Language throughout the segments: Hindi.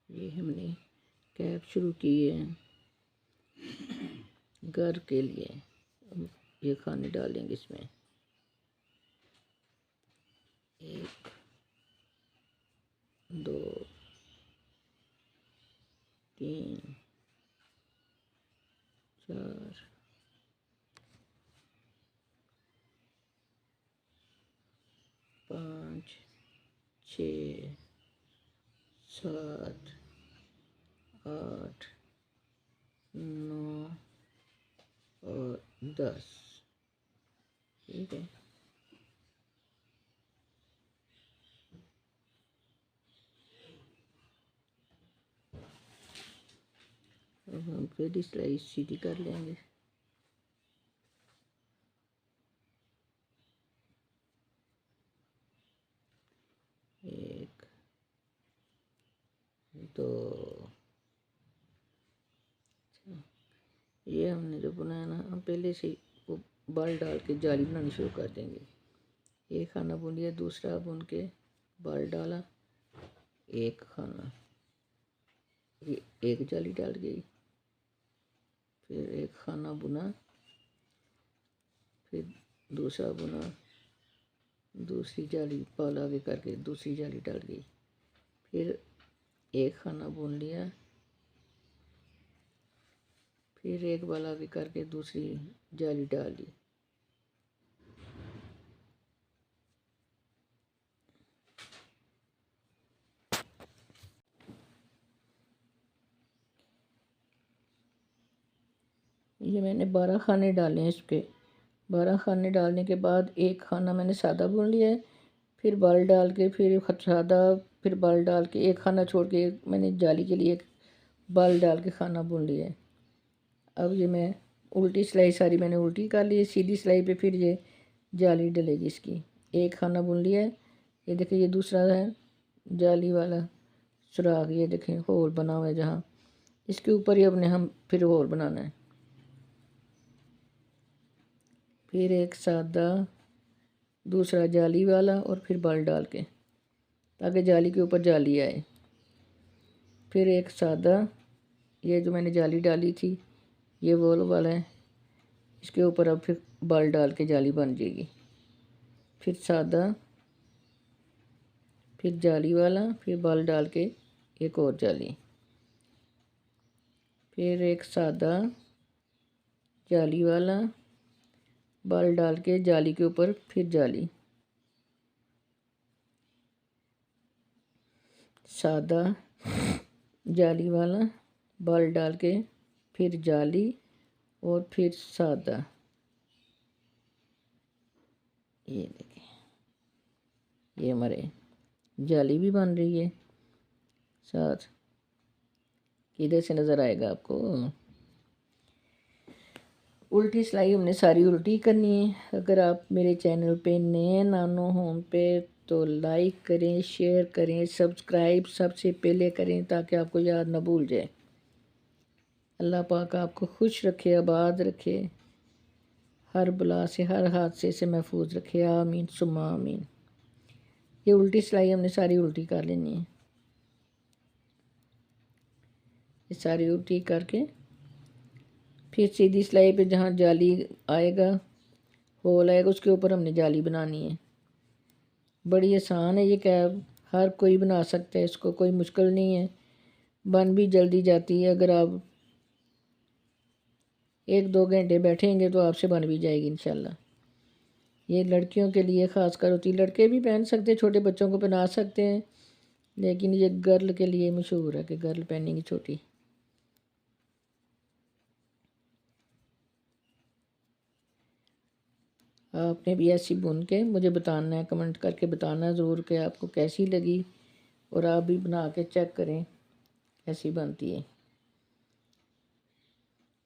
ये हमने कैप शुरू की है घर के लिए। ये खाने डालेंगे इसमें 1 2 3 4 5 6 7 8 9 और 10। ठीक है, अब हम फिर स्लाइस सीधी कर लेंगे। एक दो, ये हमने जो बनाया ना, हम पहले से वो बाल डाल के जाली बनानी शुरू कर देंगे। एक खाना बुन लिया, दूसरा बुन के बाल डाला, एक खाना, एक जाली डाल गई, फिर एक खाना बुना, फिर दूसरा बुना, दूसरी जाली बाल आगे करके दूसरी जाली डाल गई, फिर एक खाना बुन लिया, फिर एक बाल आगे करके दूसरी जाली डाल दी। ये मैंने 12 खाने डाले हैं इसके। 12 खाने डालने के बाद एक खाना मैंने सादा बुन लिया है, फिर बाल डाल के, फिर सादा, फिर बाल डाल के एक खाना छोड़ के मैंने जाली के लिए एक बाल डाल के खाना बुन लिया है। अब ये मैं उल्टी सिलाई सारी मैंने उल्टी कर ली है, सीधी सिलाई पे फिर ये जाली डलेगी इसकी। एक खाना बुन लिया है, ये देखिए, ये दूसरा है जाली वाला सुराख, ये देखें होल बना हुआ है जहाँ, इसके ऊपर ही अपने हम फिर होल बनाना है। फिर एक सादा, दूसरा जाली वाला, और फिर बाल डाल के, ताकि जाली के ऊपर जाली आए। फिर एक सादा, ये जो मैंने जाली डाली थी ये वॉल वाला है, इसके ऊपर अब फिर बाल डाल के जाली बन जाएगी। फिर सादा, फिर जाली वाला, फिर बाल डाल के एक और जाली, फिर एक सादा, जाली वाला, बाल डाल के जाली के ऊपर फिर जाली, सादा, जाली वाला, बाल डाल के फिर जाली, और फिर सादा। ये देखें, ये हमारे जाली भी बन रही है साथ। किधर से नज़र आएगा आपको? उल्टी सिलाई हमने सारी उल्टी करनी है। अगर आप मेरे चैनल पे नए नानो होम पे तो लाइक करें, शेयर करें, सब्सक्राइब सबसे पहले करें, ताकि आपको याद न भूल जाए। अल्लाह पाक आपको खुश रखे, आबाद रखे, हर बला से, हर हादसे से महफूज रखे। आमीन सुम्मा आमीन। ये उल्टी सिलाई हमने सारी उल्टी कर लेनी है। ये सारी उल्टी करके फिर सीधी सिलाई पे जहाँ जाली आएगा, होल आएगा, उसके ऊपर हमने जाली बनानी है। बड़ी आसान है ये कैप, हर कोई बना सकता है इसको, कोई मुश्किल नहीं है, बन भी जल्दी जाती है। अगर आप 1-2 घंटे बैठेंगे तो आपसे बन भी जाएगी इंशाल्लाह। ये लड़कियों के लिए ख़ास कर होती है, लड़के भी पहन सकते हैं, छोटे बच्चों को पहना सकते हैं, लेकिन ये गर्ल के लिए मशहूर है कि गर्ल पहनेंगी छोटी। आपने भी ऐसी बुन के मुझे बताना है, कमेंट करके बताना ज़रूर कि आपको कैसी लगी, और आप भी बना के चेक करें कैसी बनती है।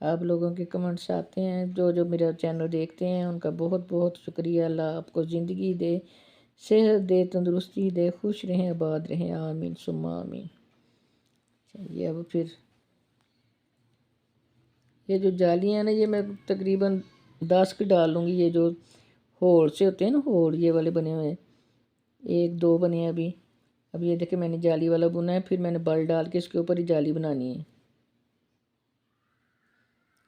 आप लोगों के कमेंट्स आते हैं, जो जो मेरा चैनल देखते हैं उनका बहुत बहुत शुक्रिया। अल्लाह आपको ज़िंदगी दे, सेहत दे, तंदुरुस्ती दे, खुश रहें, आबाद रहें। आमीन सुम्मा आमीन। चलिए अब फिर ये जो जालियाँ ना, ये मैं तकरीबन 10 की डाल लूँगी। ये जो होल से होते हैं ना, होल ये वाले बने हुए, 1-2 बने हैं अभी, अब ये देखिए मैंने जाली वाला बुना है, फिर मैंने बल डाल के इसके ऊपर ही जाली बनानी है।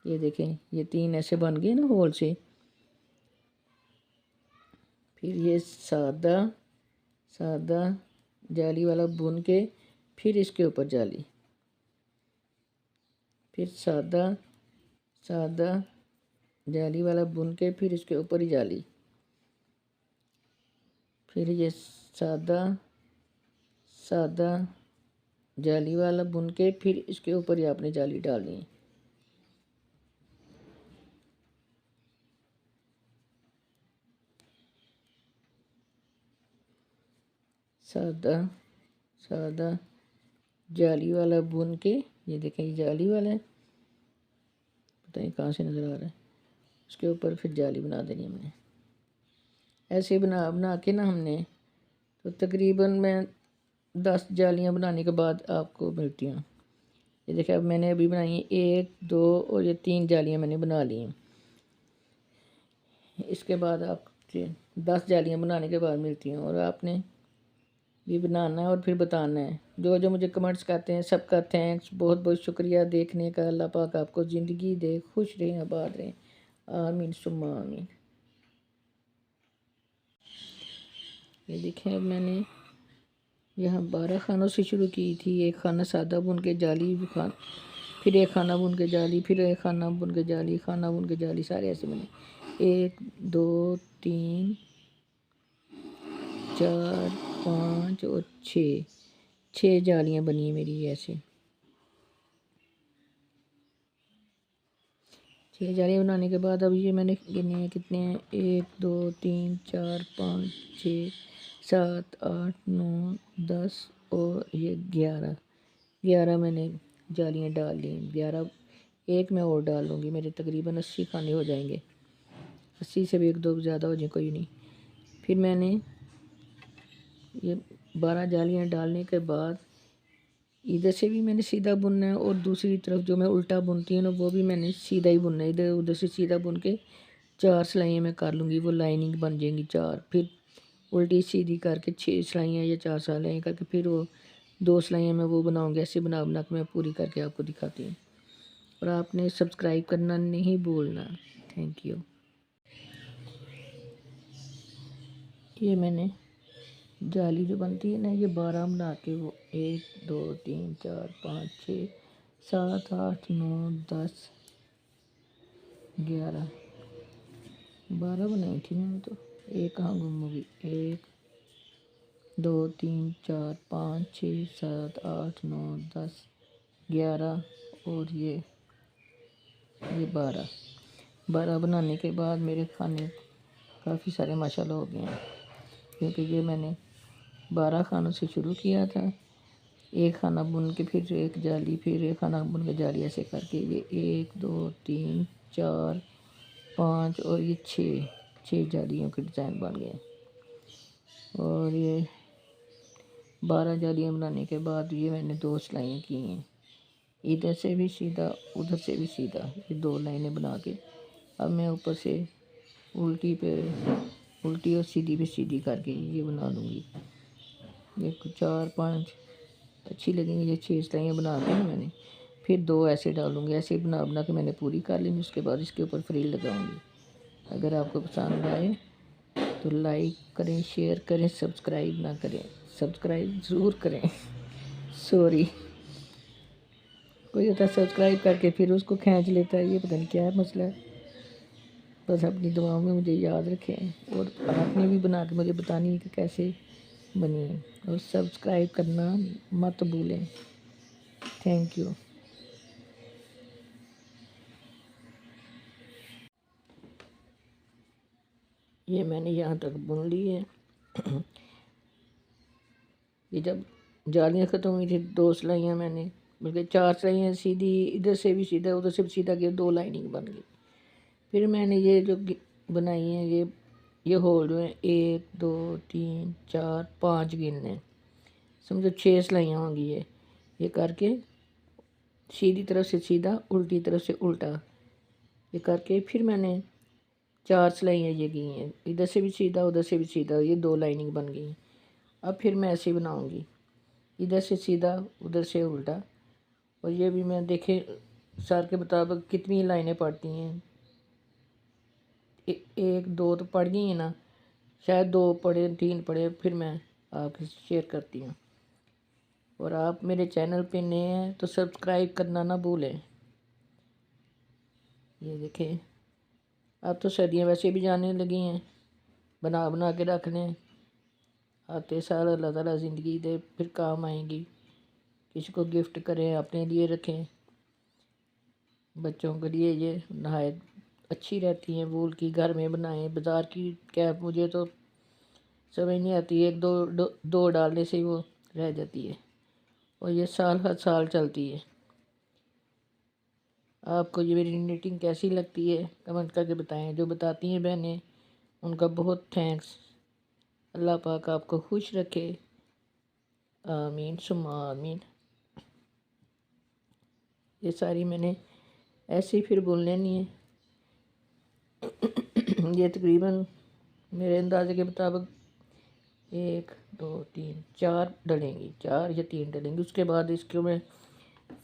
ये देखें ये 3 ऐसे बन गए ना होल से। फिर ये सादा सादा जाली वाला बुन के फिर इसके ऊपर जाली, फिर सादा सादा जाली वाला बुन के फिर इसके ऊपर ही जाली, फिर ये सादा सादा जाली वाला बुन के फिर इसके ऊपर ही आपने जाली डालनी है। सादा सादा जाली वाला बुन के, ये देखें ये जाली वाला है, पता नहीं कहाँ से नज़र आ रहा है, उसके ऊपर फिर जाली बना देनी हमने। ऐसे बना बना के ना हमने तो तकरीबन मैं 10 जालियाँ बनाने के बाद आपको मिलती हूँ। ये देखिए अब मैंने अभी बनाई है 1 2 और ये 3 जालियाँ मैंने बना ली हैं। इसके बाद आप 10 जालियाँ बनाने के बाद मिलती हैं और आपने भी बनाना है और फिर बताना है। जो जो मुझे कमेंट्स करते हैं सबका थैंक्स, बहुत बहुत शुक्रिया देखने का। अल्लाह पाक आपको ज़िंदगी दे, खुश रहें, आबाद रहें, आमीन सुम्मा आमीन। ये देखें अब मैंने यहाँ 12 खानों से शुरू की थी। एक खाना सादा बुन के जाली, फिर एक खाना बुन के जाली, फिर एक खाना बुन के जाली, खाना बुन के जाली, सारे ऐसे बने 1 2 3 4 5 और 6 जालियाँ बनी है मेरी ऐसे। 6 जालियाँ बनाने के बाद अब ये मैंने गिने हैं कितने हैं, 1 2 3 4 5 6 7 8 9 10 और ये 11 मैंने जालियाँ डाल ली। 11 एक मैं और डाल लूँगी, मेरे तकरीबन 80 खाने हो जाएंगे। 80 से भी 1 2 ज़्यादा हो जाए कोई नहीं। फिर मैंने ये 12 जालियाँ डालने के बाद इधर से भी मैंने सीधा बुनना है और दूसरी तरफ जो मैं उल्टा बुनती हूँ ना वो भी मैंने सीधा ही बुनना है। इधर उधर से सीधा बुन के 4 सिलाइयाँ मैं कर लूँगी, वो लाइनिंग बन जाएंगी 4। फिर उल्टी सीधी करके 6 सिलाइयाँ या 4 सिलाइयाँ करके फिर वो 2 सिलाइयाँ मैं वो बनाऊँगी। ऐसे बना बना के मैं पूरी करके आपको दिखाती हूँ। और आपने सब्सक्राइब करना नहीं भूलना। Thank you. ये मैंने जाली जो बनती है ना ये 12 बना के वो 1 2 3 4 5 6 7 8 9 10 11 12 बनाई थी मैंने तो। एक कहाँ गुम होगी, 1 2 3 4 5 6 7 8 9 10 11 और ये 12 बनाने के बाद मेरे खाने काफ़ी सारे माशाल्लाह हो गए हैं, क्योंकि ये मैंने 12 खानों से शुरू किया था। एक खाना बुन के फिर एक जाली, फिर एक खाना बुन के जाली, ऐसे करके ये 1 2 3 4 5 और ये 6 जालियों के डिज़ाइन बन गए। और ये 12 जालियाँ बनाने के बाद ये मैंने 2 सिलाइयाँ की हैं, इधर से भी सीधा उधर से भी सीधा, ये 2 लाइनें बना के अब मैं ऊपर से उल्टी और सीधी पे सीधी करके ये बना लूँगी। ये 4 5 अच्छी लगेंगी। ये 6 सिलाइयाँ बना के ना मैंने फिर 2 ऐसे डालूँगी। ऐसे बना बना के मैंने पूरी कर लेंगी। उसके बाद इसके ऊपर फ्रिल लगाऊँगी। अगर आपको पसंद आए तो लाइक करें, शेयर करें, सब्सक्राइब ना करें, सब्सक्राइब ज़रूर करें। सॉरी, कोई होता है सब्सक्राइब करके फिर उसको खींच लेता है, ये पता नहीं क्या मसला है। बस अपनी दुआओं में मुझे याद रखें और आपने भी बना के मुझे बतानी है कि कैसे बनी है, और सब्सक्राइब करना मत भूलें। Thank you. ये मैंने यहाँ तक बुन ली है। ये जब जालियाँ ख़त्म हुई थी 2 सिलाइयाँ मैंने, बल्कि 4 सिलाइयाँ सीधी, इधर से भी सीधा उधर से भी सीधा किया, 2 लाइनिंग बन गई। फिर मैंने ये जो बनाई है ये होल जो है 1 2 3 4 5 गिनने, समझो 6 सिलाइयाँ होंगी। ये करके सीधी तरफ से सीधा, उल्टी तरफ से उल्टा, ये करके फिर मैंने 4 सिलाइयाँ ये की हैं, इधर से भी सीधा उधर से भी सीधा, ये 2 लाइनिंग बन गई। अब फिर मैं ऐसे बनाऊँगी। इधर से सीधा उधर से उल्टा। और ये भी मैं देखे सर के मुताबिक कितनी लाइनें पड़ती हैं, एक दो तो पड़ गई हैं ना, शायद 2 पढ़े 3 पढ़े, फिर मैं आपसे शेयर करती हूँ। और आप मेरे चैनल पे नए हैं तो सब्सक्राइब करना ना भूलें। ये देखें, अब तो सर्दियाँ वैसे भी जाने लगी हैं, बना बना के रख लें, आते साल अल्लाह ताला ज़िंदगी दे फिर काम आएंगी। किसी को गिफ्ट करें, अपने लिए रखें। बच्चों के लिए ये नहायत अच्छी रहती हैं, वूल की घर में बनाएं। बाज़ार की कैप मुझे तो समझ नहीं आती, एक दो डालने से ही वो रह जाती है, और ये साल हर साल चलती है। आपको ये मेरी निटिंग कैसी लगती है कमेंट करके बताएं। जो बताती हैं बहनें, उनका बहुत थैंक्स। अल्लाह पाक आपको खुश रखे, आमीन सुम्मा आमीन। ये सारी मैंने ऐसे ही फिर बुन लेनी है। ये तकरीबन मेरे अंदाजे के मुताबिक 1 2 3 4 डलेंगी, 4 या 3 डलेंगी। उसके बाद इसको मैं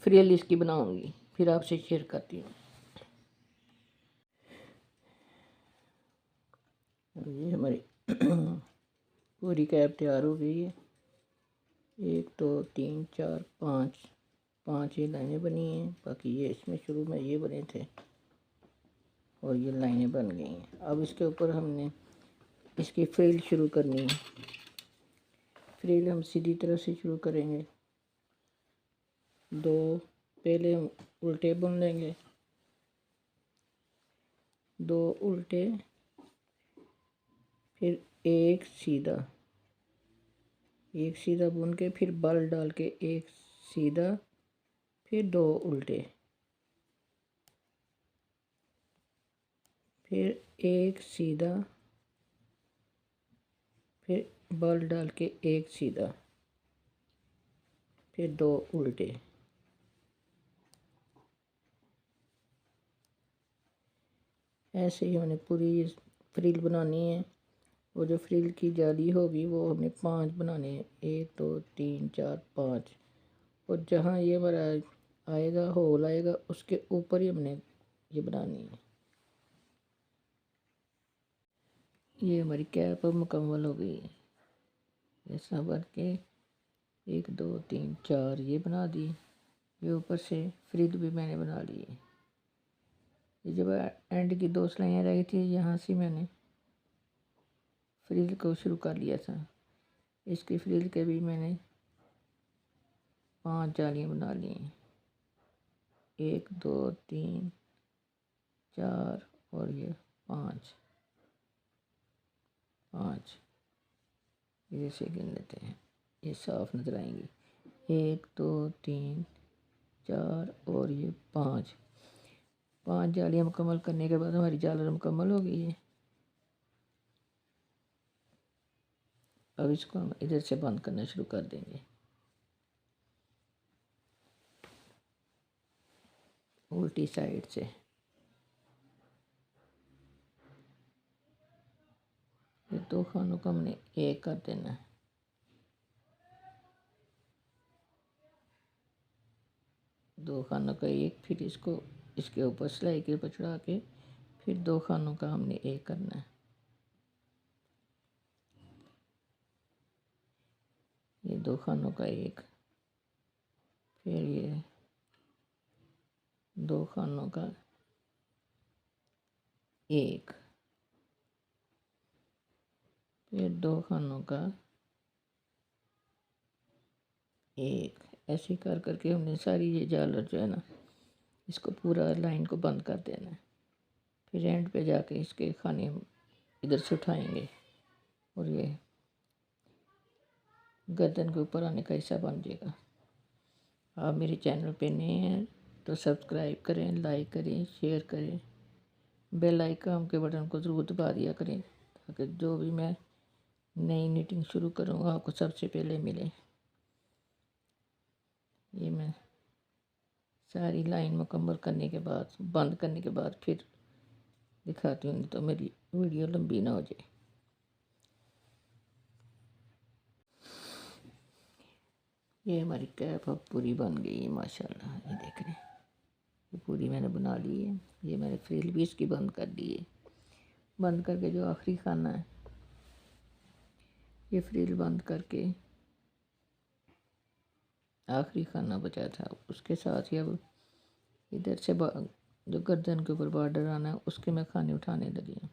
फ्रिल इसकी बनाऊंगी, फिर आपसे शेयर करती हूँ। ये हमारी पूरी कैप तैयार हो गई है। 1 2 3 4 5 ये लाइनें बनी हैं। बाकी ये इसमें शुरू में ये बने थे और ये लाइनें बन गई हैं। अब इसके ऊपर हमने इसकी फ्रिल शुरू करनी है। फ्रिल हम सीधी तरह से शुरू करेंगे। 2 पहले हम उल्टे बुन लेंगे, 2 उल्टे, फिर एक सीधा बुन के फिर बल डाल के एक सीधा, फिर 2 उल्टे, फिर एक सीधा, फिर बल डाल के एक सीधा, फिर 2 उल्टे। ऐसे ही हमने पूरी फ्रिल बनानी है। वो जो फ्रिल की जाली होगी वो हमने 5 बनाने हैं, 1 2 3 4 5। और जहाँ ये हमारा आएगा, होल आएगा, उसके ऊपर ही हमने ये बनानी है। ये हमारी कैप अब मुकम्मल हो गई है। ऐसा बन के 1 2 3 4 ये बना दी। ये ऊपर से फ्रिल भी मैंने बना ली है। ये जब एंड की 2 सिलाइयाँ रही थी, यहाँ से मैंने फ्रिल को शुरू कर लिया था। इसकी फ्रिल के भी मैंने 5 जालियाँ बना ली हैं, 1 2 3 4 और ये 5 इसे गिन लेते हैं, ये साफ नजर आएंगी। 1 2 3 4 और ये 5 जालियाँ मुकम्मल करने के बाद हमारी झालर मुकम्मल हो गई है। अब इसको हम इधर से बंद करना शुरू कर देंगे, उल्टी साइड से। ये 2 खानों को हमने एक कर देना है। दो खानों का एक, फिर इसको इसके ऊपर सिलाई के ऊपर चढ़ा के फिर 2 खानों का हमने एक करना है। ये 2 खानों का एक, फिर ये 2 खानों का एक, फिर 2 खानों का एक। ऐसे कर करके हमने सारी ये झालर जो है ना, इसको पूरा लाइन को बंद कर देना है। फिर एंड पे जाके इसके खाने हम इधर से उठाएंगे और ये गर्दन के ऊपर आने का हिस्सा बन जाएगा। आप मेरे चैनल पे नए हैं तो सब्सक्राइब करें, लाइक करें, शेयर करें, बेल आइकन के बटन को ज़रूर दबा दिया करें, ताकि जो भी मैं नई नीटिंग शुरू करूँगा आपको सबसे पहले मिले। ये मैं सारी लाइन मुकम्मल करने के बाद, बंद करने के बाद फिर दिखाती हूँ, तो मेरी वीडियो लंबी ना हो जाए। ये हमारी कैप अब पूरी बन गई है माशाल्लाह। ये देख रहे हैं, ये पूरी मैंने बना ली है। ये मैंने फ्रिल भी इसकी बंद कर दी है। बंद करके जो आखिरी खाना है, ये फ्रिल बंद करके आखिरी खाना बचा था, उसके साथ ही अब इधर से जो गर्दन के ऊपर बॉर्डर आना है उसके मैं खाने उठाने लगी हूँ।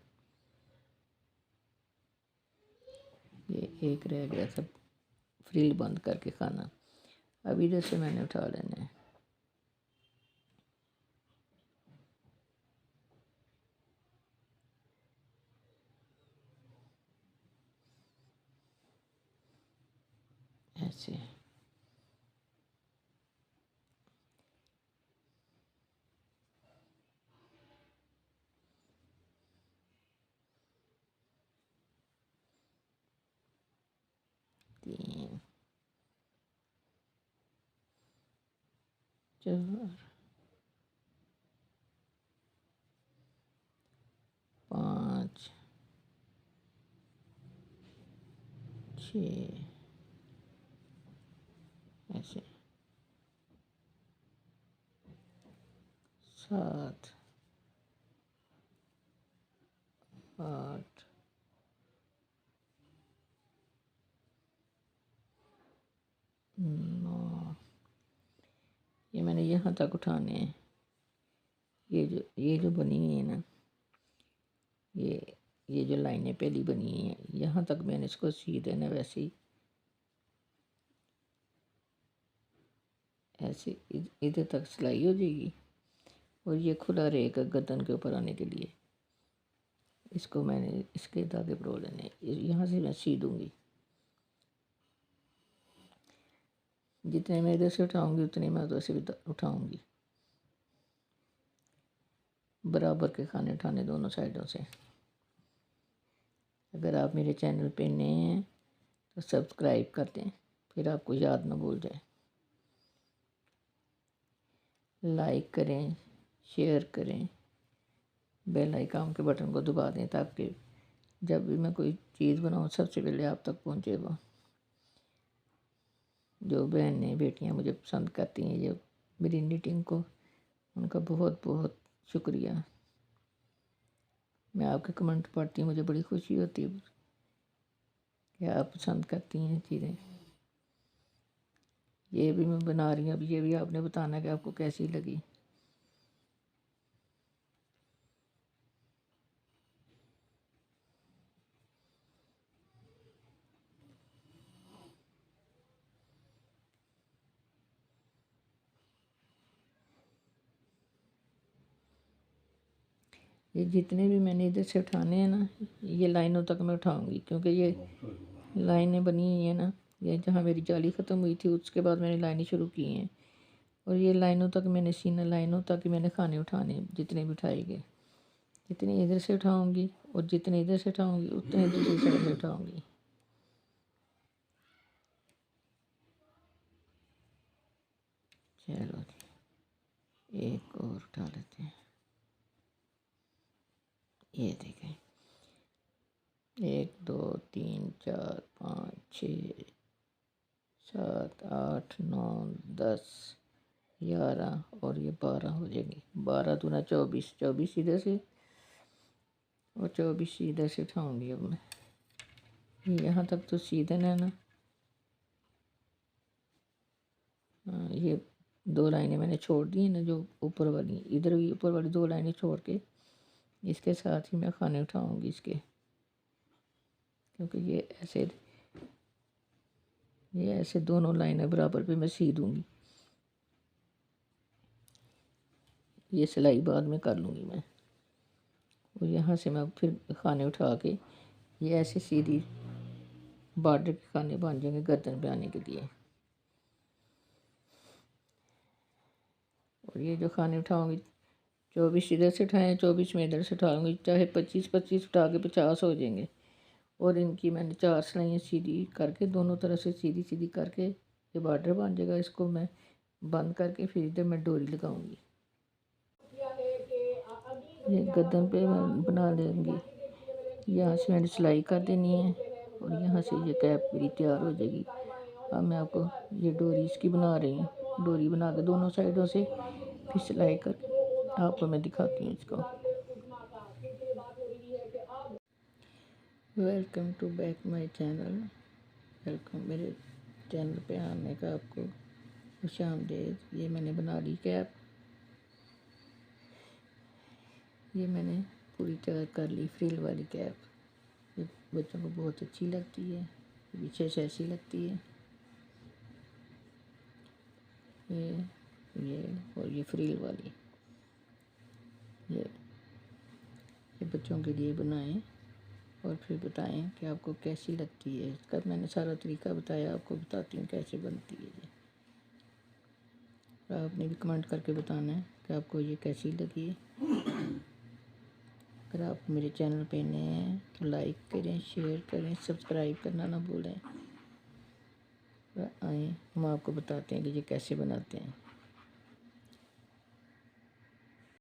ये एक रह गया सब फ्रिल बंद करके खाना, अब इधर से मैंने उठा लेना है। ऐसे 3 4 5 6 ऐसे 7 8 9। ये मैंने यहाँ तक उठाने हैं। ये जो बनी हुई है ना, ये जो लाइनें पहली बनी हुई हैं, यहाँ तक मैंने इसको सी देना। वैसे ही ऐसे इधर तक सिलाई हो जाएगी और ये खुला रहेगा गर्दन के ऊपर आने के लिए। इसको मैंने इसके धागे परो लेने, यहाँ से मैं सी दूँगी। जितने मैं इधर से उठाऊँगी उतने मैं उधर से भी उठाऊँगी। बराबर के खाने उठाने दोनों साइडों से। अगर आप मेरे चैनल पे नए हैं तो सब्सक्राइब कर दें, फिर आपको याद ना भूल जाए। लाइक करें, शेयर करें, बेल आइकन के बटन को दबा दें ताकि जब भी मैं कोई चीज़ बनाऊँ सबसे पहले आप तक पहुँचे। वो जो बहनें बेटियाँ मुझे पसंद करती हैं जो मेरी निटिंग को, उनका बहुत बहुत शुक्रिया। मैं आपके कमेंट पढ़ती हूँ, मुझे बड़ी खुशी होती है कि आप पसंद करती हैं चीज़ें। ये भी मैं बना रही हूँ, अब ये भी आपने बताना कि आपको कैसी लगी। ये जितने भी मैंने इधर से उठाने हैं ना, ये लाइनों तक मैं उठाऊंगी, क्योंकि ये लाइनें बनी हुई हैं ना, ये जहाँ मेरी जाली ख़त्म हुई थी उसके बाद मैंने लाइनें शुरू की हैं और ये लाइनों तक मैंने सीना लाइनों तक ही मैंने खाने उठाने, जितने भी उठाए गए। जितने इधर से उठाऊंगी और जितने इधर से उठाऊंगी उतने दूसरी साइड से उठाऊंगी। चलो जी, एक और उठा लेते हैं। ये देखें, 1 2 3 4 5 6 7 8 9 10 11 और ये 12 हो जाएंगी। 12 दूना 24, 24 इधर से और 24 इधर से उठाऊँगी। अब मैं यहाँ तक तो सीधा है ना। ये 2 लाइनें मैंने छोड़ दी हैं ना, जो ऊपर वाली, इधर भी ऊपर वाली 2 लाइनें छोड़ के इसके साथ ही मैं खाने उठाऊँगी इसके, क्योंकि ये ऐसे दोनों लाइनें बराबर पे मैं सी दूँगी। ये सिलाई बाद में कर लूँगी मैं, और यहाँ से मैं फिर खाने उठा के ये ऐसे सीधी बॉर्डर के खाने बन जाएंगे गर्दन पे आने के लिए। और ये जो खाने उठाऊँगी 24 इधर से उठाएँ, 24 में इधर से उठाऊँगी, चाहे 25 उठा के 50 हो जाएंगे। और इनकी मैंने 4 सिलाइयाँ सीधी करके दोनों तरफ से सीधी सीधी करके ये बॉर्डर बन जाएगा। इसको मैं बंद करके फिर इधर मैं डोरी लगाऊंगी। ये गर्दन पे मैं बना लेंगी। यहाँ से मैंने सिलाई कर देनी है और यहाँ से ये कैप मेरी तैयार हो जाएगी। अब मैं आपको ये डोरी इसकी बना रही हूँ। डोरी बना के दोनों साइडों से फिर सिलाई कर आपको मैं दिखाती हूँ इसको। Welcome to back my channel. Welcome मेरे चैनल पे आने का आपको खुशामदीद। ये मैंने बना ली कैप। ये मैंने पूरी तैयार कर ली फ्रिल वाली कैप। ये बच्चों को बहुत अच्छी लगती है, पीछे से ऐसी लगती है। ये और ये फ्रिल वाली ये बच्चों के लिए बनाएं और फिर बताएं कि आपको कैसी लगती है। इसका मैंने सारा तरीका बताया, आपको बताती हूँ कैसे बनती है ये। आपने भी कमेंट करके बताना है कि आपको ये कैसी लगी। अगर आप मेरे चैनल पे नए हैं तो लाइक करें, शेयर करें, सब्सक्राइब करना ना भूलें। आए हम आपको बताते हैं कि ये कैसे बनाते हैं।